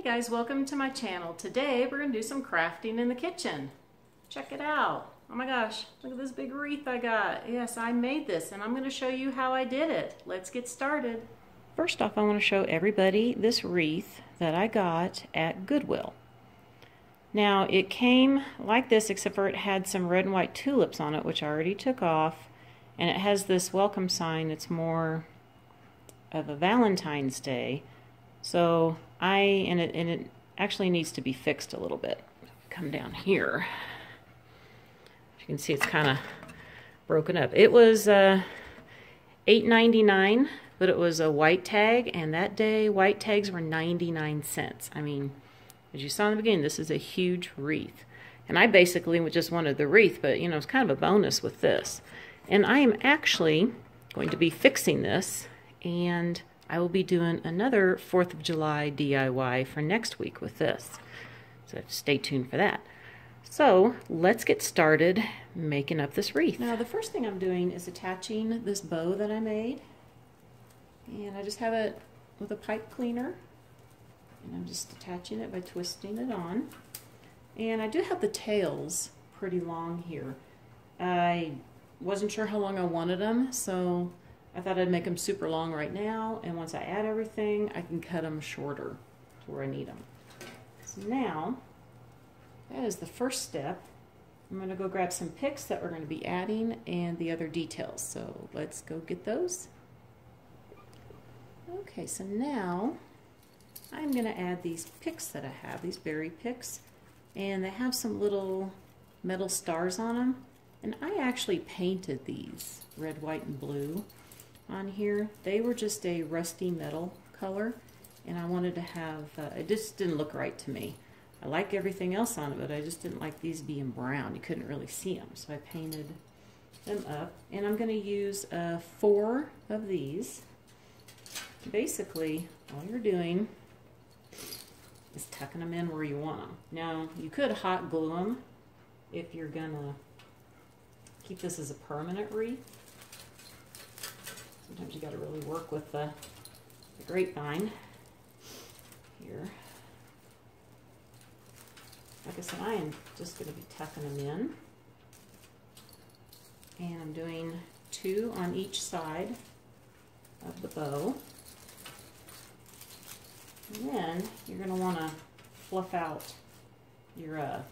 guys, welcome to my channel. Today we're going to do some crafting in the kitchen. Check it out. Oh my gosh, look at this big wreath I got. Yes, I made this and I'm going to show you how I did it. Let's get started. First off, I want to show everybody this wreath that I got at Goodwill. Now it came like this, except for it had some red and white tulips on it, which I already took off, and it has this welcome sign. It's more of a Valentine's Day. So it actually needs to be fixed a little bit. Come down here. As you can see, it's kind of broken up. It was $8.99, but it was a white tag, and that day white tags were 99 cents. I mean, as you saw in the beginning, this is a huge wreath. And I basically just wanted the wreath, but you know, it's kind of a bonus with this. And I am actually going to be fixing this, and I will be doing another 4th of July DIY for next week with this. So stay tuned for that. So let's get started making up this wreath. Now the first thing I'm doing is attaching this bow that I made. And I just have it with a pipe cleaner. And I'm just attaching it by twisting it on. And I do have the tails pretty long here. I wasn't sure how long I wanted them, so I thought I'd make them super long right now, and once I add everything, I can cut them shorter to where I need them. So now, that is the first step. I'm going to go grab some picks that we're going to be adding and the other details. So let's go get those. Okay, so now I'm going to add these picks that I have, these berry picks, and they have some little metal stars on them. And I actually painted these red, white, and blue on here. They were just a rusty metal color, and I wanted to have, it just didn't look right to me. I like everything else on it, but I just didn't like these being brown. You couldn't really see them, so I painted them up. And I'm going to use 4 of these. Basically, all you're doing is tucking them in where you want them. Now, you could hot glue them if you're going to keep this as a permanent wreath. Sometimes you got to really work with the grapevine here. Like I said, I am just going to be tucking them in. And I'm doing 2 on each side of the bow. And then you're going to want to fluff out your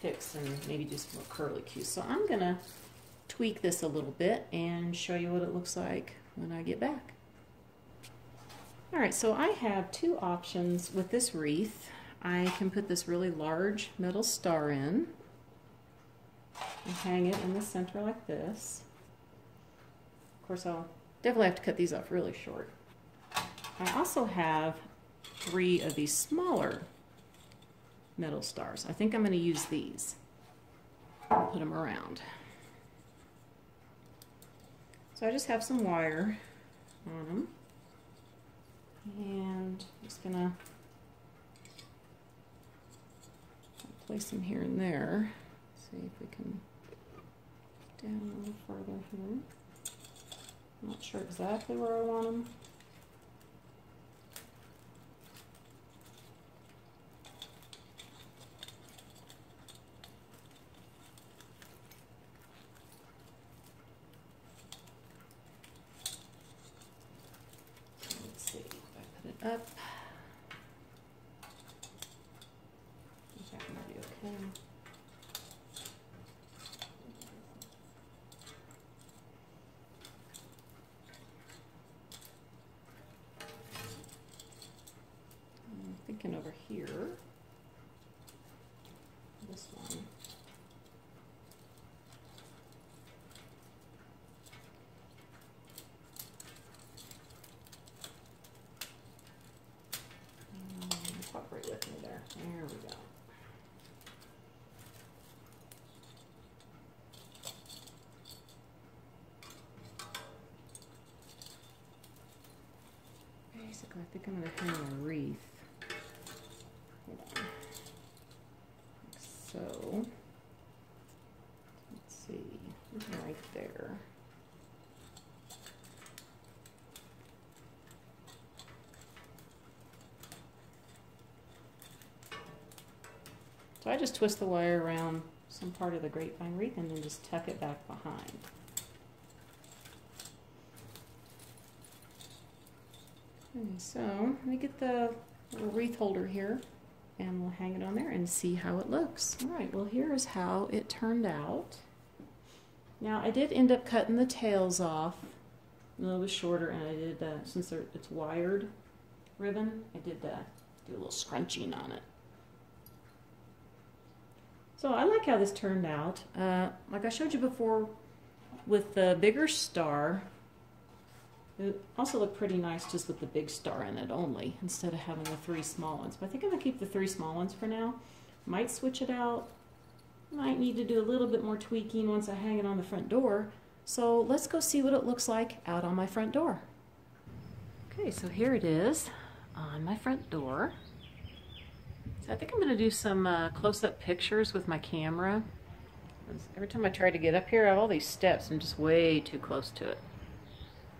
picks and maybe do some more curly cues. So I'm going to tweak this a little bit and show you what it looks like when I get back. Alright, so I have 2 options with this wreath. I can put this really large metal star in and hang it in the center like this. Of course, I'll definitely have to cut these off really short. I also have 3 of these smaller metal stars. I think I'm going to use these. I'll put them around. So I just have some wire on them, and I'm just going to place them here and there. See if we can down a little further here. I'm not sure exactly where I want them. Up. Is that going to be okay? I'm thinking over here, this one. Right with me there. There we go. Basically, I think I'm going to hang a wreath. Hold on. Like so. Let's see. Right there. So I just twist the wire around some part of the grapevine wreath and then just tuck it back behind. And so let me get the little wreath holder here and we'll hang it on there and see how it looks. All right, well here is how it turned out. Now I did end up cutting the tails off a little bit shorter, and I did, since it's wired ribbon, I did do a little scrunching on it. So I like how this turned out. Like I showed you before with the bigger star, it also looked pretty nice just with the big star in it only, instead of having the 3 small ones. But I think I'm going to keep the 3 small ones for now. Might switch it out. Might need to do a little bit more tweaking once I hang it on the front door. So let's go see what it looks like out on my front door. Okay, so here it is on my front door. So I think I'm going to do some close-up pictures with my camera. Every time I try to get up here, I have all these steps. I'm just way too close to it.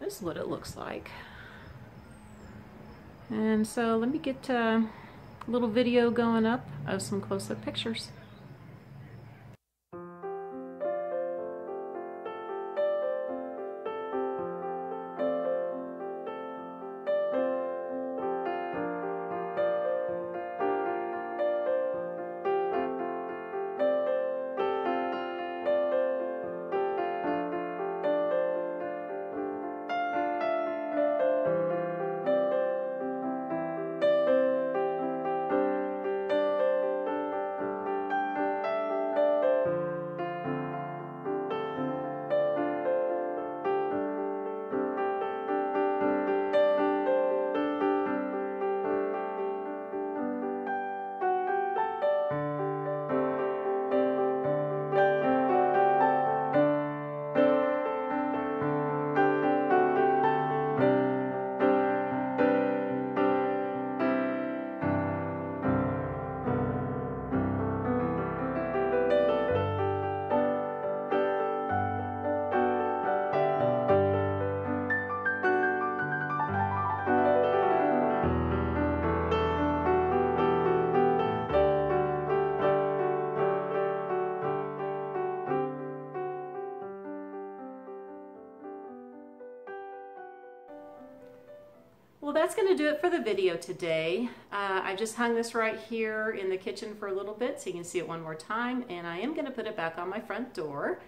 This is what it looks like. And so let me get a little video going up of some close-up pictures. Well, that's going to do it for the video today. I just hung this right here in the kitchen for a little bit so you can see it one more time, and I am going to put it back on my front door.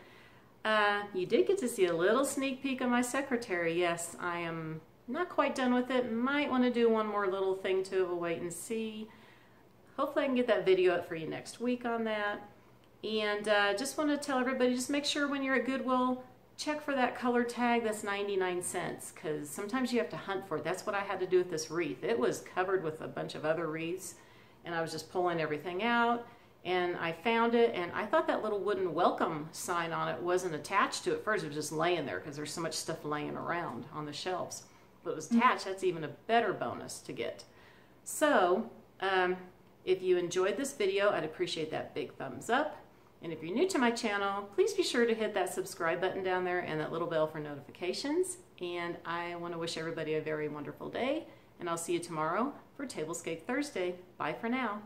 You did get to see a little sneak peek of my secretary. Yes, I am not quite done with it. Might want to do one more little thing to a wait and see. Hopefully I can get that video up for you next week on that. And just want to tell everybody, just make sure when you're at Goodwill, check for that color tag that's 99 cents, because sometimes you have to hunt for it. That's what I had to do with this wreath. It was covered with a bunch of other wreaths, and I was just pulling everything out, and I found it, and I thought that little wooden welcome sign on it wasn't attached to it first. It was just laying there because there's so much stuff laying around on the shelves. But it was attached. That's even a better bonus to get. So, if you enjoyed this video, I'd appreciate that big thumbs up. And if you're new to my channel, please be sure to hit that subscribe button down there and that little bell for notifications. And I want to wish everybody a very wonderful day, and I'll see you tomorrow for Tablescape Thursday. Bye for now.